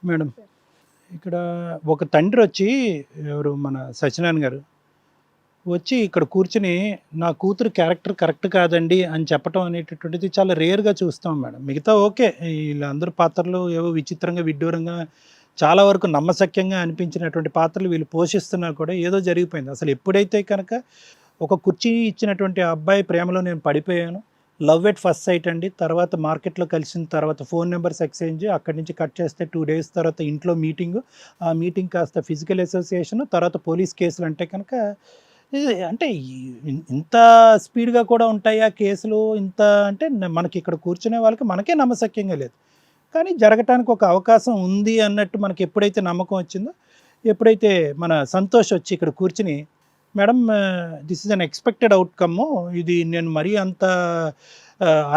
Madam ఇక్కడ ఒక తండ్రి వచ్చి, ఎవరు మన సత్యనారాయణ గారు వచ్చి ఇక్కడ కూర్చుని నా కూతురు క్యారెక్టర్ కరెక్ట్ కాదండి అని చెప్పటం అనేటటువంటిది చాలా రేర్గా చూస్తాం మేడం. మిగతా ఓకే, వీళ్ళందరూ పాత్రలు ఏవో విచిత్రంగా విడ్డూరంగా చాలా వరకు నమ్మశక్యంగా అనిపించినటువంటి పాత్రలు వీళ్ళు పోషిస్తున్నా కూడా ఏదో జరిగిపోయింది. అసలు ఎప్పుడైతే కనుక ఒక కుర్చీ ఇచ్చినటువంటి ఆ అబ్బాయి ప్రేమలో నేను పడిపోయాను, లవ్ ఎట్ ఫస్ట్ సైట్ అండి. తర్వాత మార్కెట్‌లో కలిసిన తర్వాత ఫోన్ నంబర్స్ ఎక్స్‌చేంజ్, అక్కడి నుంచి కట్ చేస్తే 2 డేస్ తర్వాత ఇంట్లో మీటింగు. ఆ మీటింగ్ కాస్త ఫిజికల్ అసోసియేషను, తర్వాత పోలీస్ కేసులు అంటే కనుక ఇది అంటే ఇంత స్పీడ్‌గా కూడా ఉంటాయా కేసులు? ఇంత అంటే మనకి ఇక్కడ కూర్చునే వాళ్ళకి మనకే నమ్మశక్యంగా లేదు. కానీ జరగటానికి ఒక అవకాశం ఉంది అన్నట్టు మనకి ఎప్పుడైతే నమ్మకం వచ్చిందో, ఎప్పుడైతే మన సంతోష్ వచ్చి ఇక్కడ కూర్చొని madam this is an expected outcome. ఇది నేను మరీ అంత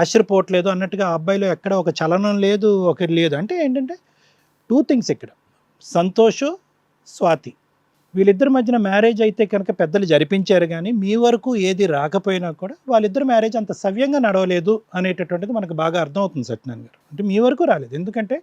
ఆశ్చర్యపోవట్లేదు అన్నట్టుగా ఆ అబ్బాయిలో ఎక్కడ ఒక చలనం లేదు, ఒకటి లేదు. అంటే ఏంటంటే 2 థింగ్స్ ఇక్కడ. సంతోషు, స్వాతి వీళ్ళిద్దరి మధ్యన మ్యారేజ్ అయితే కనుక పెద్దలు జరిపించారు గానీ, మీ వరకు ఏది రాకపోయినా కూడా వాళ్ళిద్దరి మ్యారేజ్ అంత సవ్యంగా నడవలేదు అనేటటువంటిది మనకు బాగా అర్థమవుతుంది సత్యనారాయణ గారు. అంటే మీ వరకు రాలేదు. ఎందుకంటే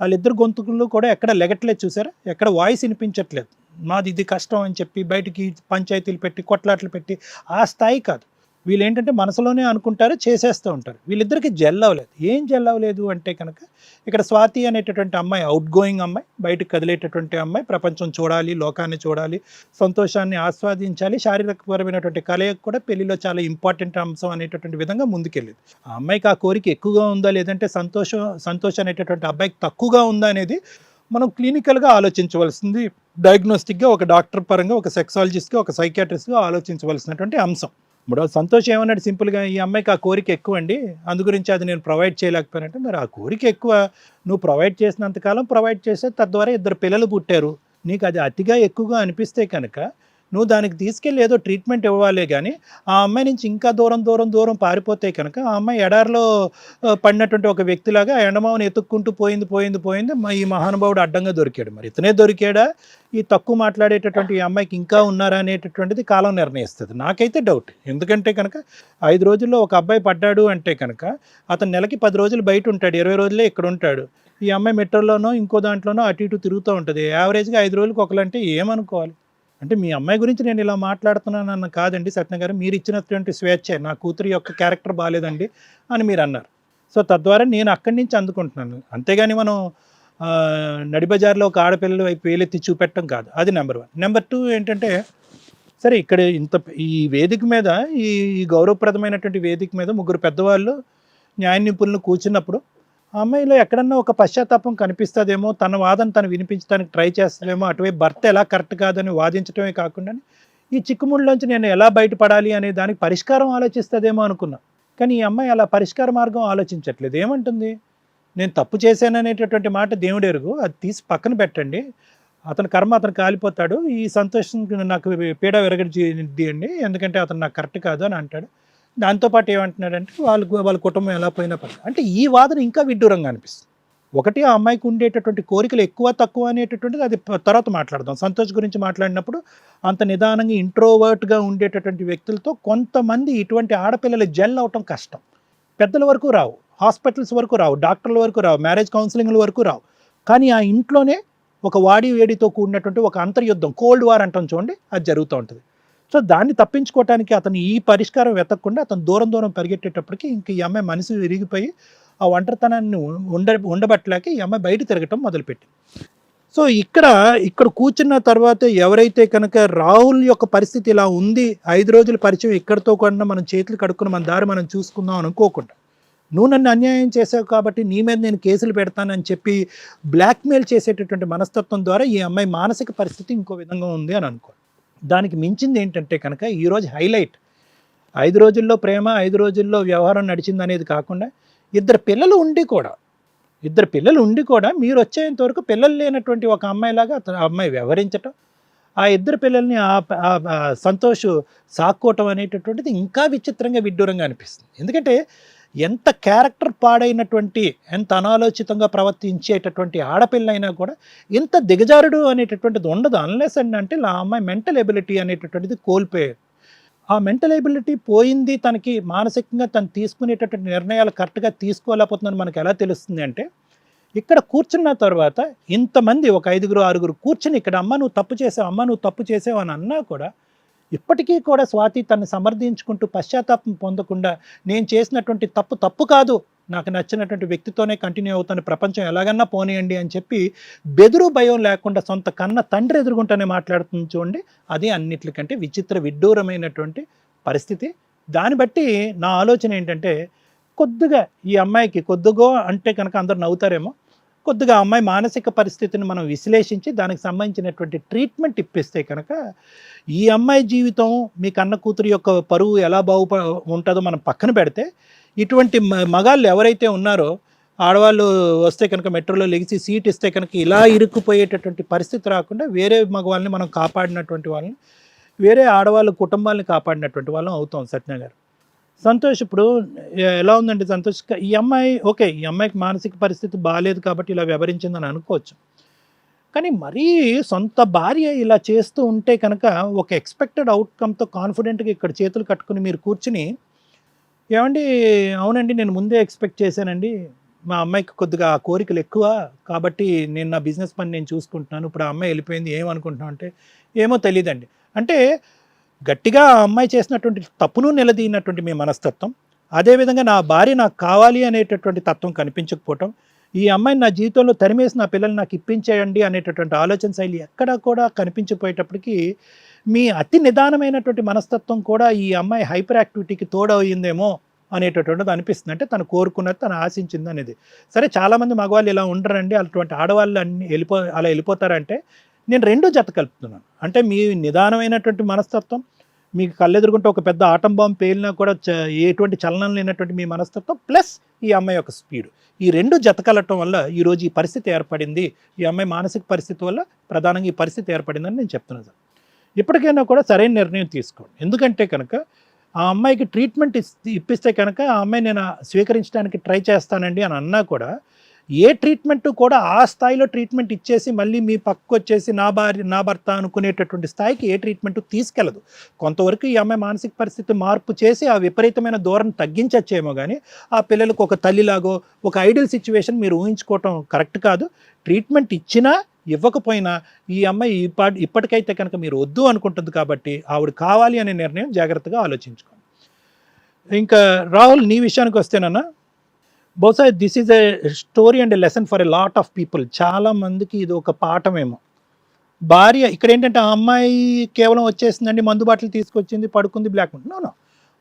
వాళ్ళిద్దరు గొంతుకులు కూడా ఎక్కడ లెగట్లేదు చూసారా? ఎక్కడ వాయిస్ వినిపించట్లేదు. మాది ఇది కష్టం అని చెప్పి బయటికి పంచాయతీలు పెట్టి, కొట్లాట్లు పెట్టి ఆ స్థాయి కాదు. వీళ్ళేంటంటే మనసులోనే అనుకుంటారు, చేసేస్తూ ఉంటారు. వీళ్ళిద్దరికి జెల్ అవ్వలేదు. ఏం జెల్ అవ్వలేదు అంటే కనుక ఇక్కడ స్వాతి అనేటటువంటి అమ్మాయి అవుట్ గోయింగ్ అమ్మాయి, బయటకు కదిలేటటువంటి అమ్మాయి, ప్రపంచం చూడాలి, లోకాన్ని చూడాలి, సంతోషాన్ని ఆస్వాదించాలి, శారీరకపరమైనటువంటి కలయిక కూడా పెళ్లిలో చాలా ఇంపార్టెంట్ అంశం అనేటటువంటి విధంగా ముందుకెళ్ళింది. ఆ అమ్మాయికి ఆ కోరిక ఎక్కువగా ఉందా, లేదంటే సంతోష్ అనేటటువంటి అబ్బాయికి తక్కువగా ఉందా అనేది మనం క్లినికల్గా ఆలోచించవలసింది. డయాగ్నోస్టిక్గా ఒక డాక్టర్ పరంగా, ఒక సెక్సాలజిస్ట్గా, ఒక సైకియాట్రిస్ట్గా ఆలోచించవలసినటువంటి అంశం. ఇప్పుడు సంతోష్ ఏమన్నాడు సింపుల్గా, ఈ అమ్మాయికి ఆ కోరిక ఎక్కువ అండి, అందు గురించి అది నేను ప్రొవైడ్ చేయలేకపోయానంటే, మరి ఆ కోరిక ఎక్కువ, నువ్వు ప్రొవైడ్ చేసినంతకాలం ప్రొవైడ్ చేస్తే తద్వారా 2 పిల్లలు పుట్టారు. నీకు అది అతిగా ఎక్కువగా అనిపిస్తే కనుక నువ్వు దానికి తీసుకెళ్ళి ఏదో ట్రీట్మెంట్ ఇవ్వాలే కానీ ఆ అమ్మాయి నుంచి ఇంకా దూరం పారిపోతే కనుక ఆ అమ్మాయి ఎడారిలో పడినటువంటి ఒక వ్యక్తిలాగా ఆ ఎండమావని ఎత్తుక్కుంటూ పోయింది. ఈ మహానుభావుడు అడ్డంగా దొరికాడు. మరి ఇతనే దొరికాడా, ఈ తక్కువ మాట్లాడేటటువంటి ఈ అమ్మాయికి ఇంకా ఉన్నారా అనేటటువంటిది కాలం నిర్ణయిస్తుంది. నాకైతే డౌట్. ఎందుకంటే కనుక 5 రోజుల్లో ఒక అబ్బాయి పడ్డాడు అంటే కనుక అతను నెలకి 10 రోజులు బయట ఉంటాడు, 20 రోజులే ఇక్కడ ఉంటాడు. ఈ అమ్మాయి మెట్రోలోనో ఇంకో దాంట్లోనో అటు ఇటు తిరుగుతూ ఉంటుంది. యావరేజ్గా 5 రోజులకు ఒకలంటే ఏమనుకోవాలి? అంటే మీ అమ్మాయి గురించి నేను ఇలా మాట్లాడుతున్నానన్న కాదండి సత్యన గారు, మీరు ఇచ్చినటువంటి స్వేచ్ఛ, నా కూతురి యొక్క క్యారెక్టర్ బాగాలేదండి అని మీరు అన్నారు. సో తద్వారా నేను అక్కడి నుంచి అందుకుంటున్నాను. అంతేగాని మనం నడిబజార్లో ఒక ఆడపిల్లల వైపు వేలెత్తి చూపెట్టడం కాదు. అది నెంబర్ 1. నెంబర్ 2 ఏంటంటే, సరే ఇక్కడ ఈ వేదిక మీద, ఈ గౌరవప్రదమైనటువంటి వేదిక మీద ముగ్గురు పెద్దవాళ్ళు న్యాయ నిపుణులు కూర్చున్నప్పుడు ఆ అమ్మాయిలో ఎక్కడన్నా ఒక పశ్చాత్తాపం కనిపిస్తుందేమో, తన వాదన తను వినిపించడానికి ట్రై చేస్తుందేమో, అటువైపు భర్త ఎలా కరెక్ట్ కాదని వాదించడమే కాకుండా ఈ చిక్కుముడిలోంచి నేను ఎలా బయటపడాలి అనే దానికి పరిష్కారం ఆలోచిస్తుందేమో అనుకున్నా. కానీ ఈ అమ్మాయి అలా పరిష్కార మార్గం ఆలోచించట్లేదు. ఏమంటుంది, నేను తప్పు చేశాననేటటువంటి మాట దేవుడెరుగు, అది తీసి పక్కన పెట్టండి, అతని కర్మ అతను కాలిపోతాడు, ఈ సంతోషం నాకు పీడ విరగడియండి, ఎందుకంటే అతను నాకు కరెక్ట్ కాదు అని అంటాడు. దాంతోపాటు ఏమంటున్నాడంటే వాళ్ళ కుటుంబం ఎలా పోయినా పర్లేదు అంటే ఈ వాదన ఇంకా విడ్డూరంగా అనిపిస్తుంది. ఒకటి, ఆ అమ్మాయికి ఉండేటటువంటి కోరికలు ఎక్కువ తక్కువ అనేటటువంటిది అది తర్వాత మాట్లాడదాం. సంతోష్ గురించి మాట్లాడినప్పుడు అంత నిదానంగా ఇంట్రోవర్ట్గా ఉండేటటువంటి వ్యక్తులతో కొంతమంది ఇటువంటి ఆడపిల్లలు జెల్ అవటం కష్టం. పెద్దల వరకు రావు, హాస్పిటల్స్ వరకు రావు, డాక్టర్ల వరకు రావు, మ్యారేజ్ కౌన్సిలింగ్ల వరకు రావు. కానీ ఆ ఇంట్లోనే ఒక వాడి వేడితో కూడినటువంటి ఒక అంతర్యుద్ధం, కోల్డ్ వార్ అంటాం చూడండి, అది జరుగుతూ ఉంటుంది. సో దాన్ని తప్పించుకోవటానికి అతను ఈ పరిష్కారం వెతకకుండా అతను దూరం పరిగెట్టేటప్పటికి ఇంక ఈ అమ్మాయి మనసు విరిగిపోయి ఆ ఒంటరితనాన్ని ఉండబట్టలేక ఈ అమ్మాయి బయట తిరగటం మొదలుపెట్టింది. సో ఇక్కడ కూర్చున్న తర్వాత ఎవరైతే కనుక రాహుల్ యొక్క పరిస్థితి ఇలా ఉంది, 5 రోజుల పరిచయం ఇక్కడితో కూడా మనం చేతులు కడుక్కుని మన దారి మనం చూసుకుందాం అనుకోకుండా, నువ్వు నన్ను అన్యాయం చేసావు కాబట్టి నీ మీద నేను కేసులు పెడతానని చెప్పి బ్లాక్మెయిల్ చేసేటటువంటి మనస్తత్వం ద్వారా ఈ అమ్మాయి మానసిక పరిస్థితి ఇంకో విధంగా ఉంది అని అనుకో. దానికి మించింది ఏంటంటే కనుక ఈరోజు హైలైట్, 5 రోజుల్లో ప్రేమ, 5 రోజుల్లో వ్యవహారం నడిచింది అనేది కాకుండా ఇద్దరు పిల్లలు ఉండి కూడా మీరు వచ్చేంత వరకు పిల్లలు లేనటువంటి ఒక అమ్మాయిలాగా ఆ అమ్మాయి వ్యవహరించటం, ఆ ఇద్దరు పిల్లల్ని సంతోష్ సాక్కోవటం అనేటటువంటిది ఇంకా విచిత్రంగా విడ్డూరంగా అనిపిస్తుంది. ఎందుకంటే ఎంత క్యారెక్టర్ పాడైనటువంటి, ఎంత అనాలోచితంగా ప్రవర్తించేటటువంటి ఆడపిల్ల అయినా కూడా ఇంత దిగజారుడు అనేటటువంటిది ఉండదు. అన్లెస్ అంటే ఆ అమ్మాయి మెంటల్ ఎబిలిటీ అనేటటువంటిది కోల్పోయారు. ఆ మెంటల్ ఎబిలిటీ పోయింది, తనకి మానసికంగా తను తీసుకునేటటువంటి నిర్ణయాలు కరెక్ట్గా తీసుకోలేకపోతుందని మనకు ఎలా తెలుస్తుంది అంటే, ఇక్కడ కూర్చున్న తర్వాత ఇంతమంది ఒక 5-6 కూర్చుని ఇక్కడ అమ్మ నువ్వు తప్పు చేసావు, అమ్మ నువ్వు తప్పు చేసావు అని అన్నా కూడా ఇప్పటికీ కూడా స్వాతి తను సమర్థించుకుంటూ పశ్చాత్తాపం పొందకుండా నేను చేసినటువంటి తప్పు కాదు, నాకు నచ్చినటువంటి వ్యక్తితోనే కంటిన్యూ అవుతాను, ప్రపంచం ఎలాగన్నా పోనీయండి అని చెప్పి బెదురు భయం లేకుండా సొంత కన్న తండ్రి ఎదురుగుంటానే మాట్లాడుతుంది చూడండి. అది అన్నిటికంటే విచిత్ర విడ్డూరమైనటువంటి పరిస్థితి. దాన్ని బట్టి నా ఆలోచన ఏంటంటే కొద్దిగా ఈ అమ్మాయికి కొద్దిగో అంటే కనుక అందరు నవ్వుతారేమో, కొద్దిగా అమ్మాయి మానసిక పరిస్థితిని మనం విశ్లేషించి దానికి సంబంధించినటువంటి ట్రీట్మెంట్ ఇప్పిస్తే కనుక ఈ అమ్మాయి జీవితం మీ కన్న కూతురు యొక్క పరువు ఎలా ఉంటుందో మనం పక్కన పెడితే, ఇటువంటి మగాళ్ళు ఎవరైతే ఉన్నారో ఆడవాళ్ళు వస్తే కనుక మెట్రోలో లెగిసి సీట్ ఇస్తే కనుక ఇలా ఇరుక్కుపోయేటటువంటి పరిస్థితి రాకుండా వేరే మగవాళ్ళని మనం కాపాడినటువంటి వాళ్ళని, వేరే ఆడవాళ్ళ కుటుంబాలని కాపాడినటువంటి వాళ్ళం అవుతాం. సత్య గారు, సంతోష్ ఇప్పుడు ఎలా ఉందండి సంతోష్? ఈ అమ్మాయి ఓకే, ఈ అమ్మాయికి మానసిక పరిస్థితి బాగాలేదు కాబట్టి ఇలా వ్యవహరించిందని అనుకోవచ్చు, కానీ మరీ సొంత భార్య ఇలా చేస్తూ ఉంటే కనుక ఒక ఎక్స్పెక్టెడ్ అవుట్కమ్తో కాన్ఫిడెంట్గా ఇక్కడ చేతులు కట్టుకుని మీరు కూర్చుని ఏమండి అవునండి నేను ముందే ఎక్స్పెక్ట్ చేశానండి, మా అమ్మాయికి కొద్దిగా ఆ కోరికలు ఎక్కువ కాబట్టి నేను నా బిజినెస్ పని నేను చూసుకుంటున్నాను, ఇప్పుడు ఆ అమ్మాయి వెళ్ళిపోయింది ఏమనుకుంటున్నాను అంటే ఏమో తెలియదండి అంటే గట్టిగా ఆ అమ్మాయి చేసినటువంటి తప్పును నిలదీనటువంటి మీ మనస్తత్వం, అదేవిధంగా నా భార్య నాకు కావాలి అనేటటువంటి తత్వం కనిపించకపోవటం, ఈ అమ్మాయిని నా జీవితంలో తరిమేసి నా పిల్లల్ని నాకు ఇప్పించేయండి అనేటటువంటి ఆలోచన శైలి ఎక్కడా కూడా కనిపించిపోయేటప్పటికీ మీ అతి నిదానమైనటువంటి మనస్తత్వం కూడా ఈ అమ్మాయి హైపర్ యాక్టివిటీకి తోడయిందేమో అనేటటువంటిది అనిపిస్తుంది. అంటే తను కోరుకున్నది తను ఆశించింది అనేది. సరే చాలామంది మగవాళ్ళు ఇలా ఉండరండి, అటువంటి ఆడవాళ్ళు అన్ని అలా వెళ్ళిపోతారంటే నేను రెండూ జత కలుపుతున్నాను. అంటే మీ నిదానమైనటువంటి మనస్తత్వం, మీకు కళ్ళెదురుకుంటే ఒక పెద్ద ఆటం బాంబు పేలినా కూడా ఎటువంటి చలనం లేనటువంటి మీ మనస్తత్వం ప్లస్ ఈ అమ్మాయి యొక్క స్పీడ్, ఈ రెండు జత కలటం వల్ల ఈరోజు ఈ పరిస్థితి ఏర్పడింది. ఈ అమ్మాయి మానసిక పరిస్థితి వల్ల ప్రధానంగా ఈ పరిస్థితి ఏర్పడిందని నేను చెప్తున్నాను సార్. ఇప్పటికైనా కూడా సరైన నిర్ణయం తీసుకోండి. ఎందుకంటే కనుక ఆ అమ్మాయికి ట్రీట్మెంట్ ఇప్పిస్తే కనుక ఆ అమ్మాయి నేను స్వీకరించడానికి ట్రై చేస్తానండి అని అన్నా కూడా ఏ ట్రీట్మెంట్ కూడా ఆ స్థాయిలో ట్రీట్మెంట్ ఇచ్చేసి మళ్ళీ మీ పక్కకు వచ్చేసి నా భర్త అనుకునేటటువంటి స్థాయికి ఏ ట్రీట్మెంట్ తీసుకెళ్ళదు. కొంతవరకు ఈ అమ్మాయి మానసిక పరిస్థితి మార్పు చేసి ఆ విపరీతమైన దూరం తగ్గించచ్చేమో, కానీ ఆ పిల్లలకు ఒక తల్లిలాగో ఒక ఐడియల్ సిచ్యువేషన్ మీరు ఊహించుకోవటం కరెక్ట్ కాదు. ట్రీట్మెంట్ ఇచ్చినా ఇవ్వకపోయినా ఈ అమ్మాయి ఇప్పటికైతే కనుక మీరు వద్దు అనుకుంటుంది కాబట్టి ఆవిడ కావాలి అనే నిర్ణయం జాగ్రత్తగా ఆలోచించుకోండి. ఇంకా రాహుల్ నీ విషయానికి వస్తేనన్నా, బహుశా this is a story and a lesson for a lot of people. చాలామందికి ఇది ఒక పాఠమేమో. భార్య ఇక్కడ ఏంటంటే ఆ అమ్మాయి కేవలం వచ్చేసిందండి, మందు బాటలు తీసుకొచ్చింది, పడుకుంది, బ్లాక్ నో.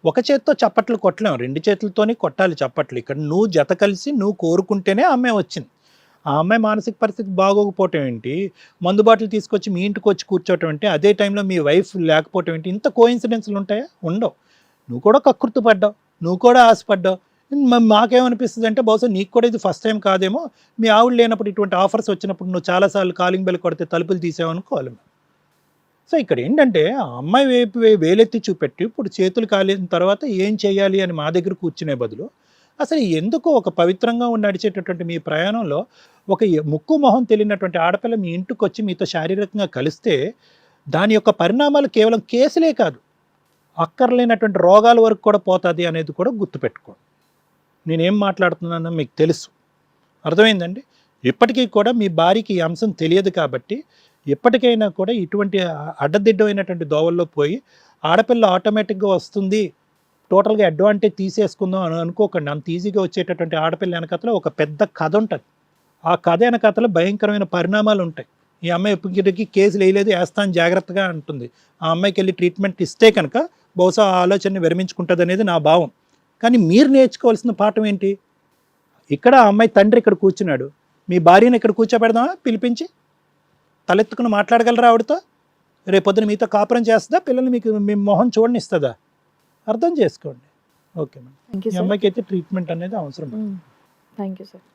ఒక చేత్తో చప్పట్లు కొట్టలేము, రెండు చేతులతోనే కొట్టాలి చప్పట్లు. ఇక్కడ నువ్వు జత కలిసి నువ్వు కోరుకుంటేనే ఆ అమ్మాయి వచ్చింది. ఆ అమ్మాయి మానసిక పరిస్థితి బాగోకపోవటం ఏంటి, మందు బాటలు తీసుకొచ్చి మీ ఇంటికి వచ్చి కూర్చోవటం ఏంటి, అదే టైంలో మీ వైఫ్ లేకపోవటం ఏంటి, ఇంత కోఇన్సిడెన్స్లు ఉంటాయా? ఉండవు. నువ్వు కూడా కకృతి పడ్డావు, నువ్వు కూడా ఆశపడ్డావు. మాకేమనిపిస్తుంది అంటే బహుశా నీకు కూడా ఇది ఫస్ట్ టైం కాదేమో, మీ ఆవిడ లేనప్పుడు ఇటువంటి ఆఫర్స్ వచ్చినప్పుడు నువ్వు చాలాసార్లు కాలింగ్ బెల్ కొడితే తలుపులు తీసావనుకోవాలి. సో ఇక్కడ ఏంటంటే ఆ అమ్మాయి వైపు వేలెత్తి చూపెట్టి ఇప్పుడు చేతులు కాలిన తర్వాత ఏం చేయాలి అని మా దగ్గర కూర్చునే బదులు అసలు ఎందుకు ఒక పవిత్రంగా నడిచేటటువంటి మీ ప్రయాణంలో ఒక ముక్కు మొహం తెలియనటువంటి ఆడపిల్ల మీ ఇంటికి వచ్చి మీతో శారీరకంగా కలిస్తే దాని యొక్క పరిణామాలు కేవలం కేసులే కాదు, అక్కర్లేనటువంటి రోగాల వరకు కూడా పోతుంది అనేది కూడా గుర్తుపెట్టుకోండి. నేనేం మాట్లాడుతున్నానో మీకు తెలుసు, అర్థమైందండి? ఇప్పటికీ కూడా మీ భార్యకి ఈ అంశం తెలియదు కాబట్టి ఎప్పటికైనా కూడా ఇటువంటి అడ్డదిడ్డమైనటువంటి దోవల్లో పోయి ఆడపిల్ల ఆటోమేటిక్గా వస్తుంది, టోటల్గా అడ్వాంటేజ్ తీసేసుకుందాం అని అనుకోకండి. అంత ఈజీగా వచ్చేటటువంటి ఆడపిల్ల వెనకతలో ఒక పెద్ద కథ ఉంటుంది. ఆ కథ వెనకతలో భయంకరమైన పరిణామాలు ఉంటాయి. ఈ అమ్మాయి ఇప్పటికీ కేసులు వేయలేదు, వేస్తాను జాగ్రత్తగా అంటుంది. ఆ అమ్మాయికి వెళ్ళి ట్రీట్మెంట్ ఇస్తే కనుక బహుశా ఆ ఆలోచనని విరమించుకుంటుంది అనేది నా భావం. కానీ మీరు నేర్చుకోవాల్సిన పాఠం ఏంటి? ఇక్కడ ఆ అమ్మాయి తండ్రి ఇక్కడ కూర్చున్నాడు, మీ భార్యను ఇక్కడ కూర్చోబెడదామా? పిలిపించి తలెత్తుకుని మాట్లాడగలరా ఆవిడతో? రేపొద్దున మీతో కాపురం చేస్తుందా? పిల్లల్ని మీకు మీ మొహం చూడనిస్తుందా? అర్థం చేసుకోండి. ఓకే మేడం, ఈ అమ్మాయికి అయితే ట్రీట్మెంట్ అనేది అవసరం. Thank you sir.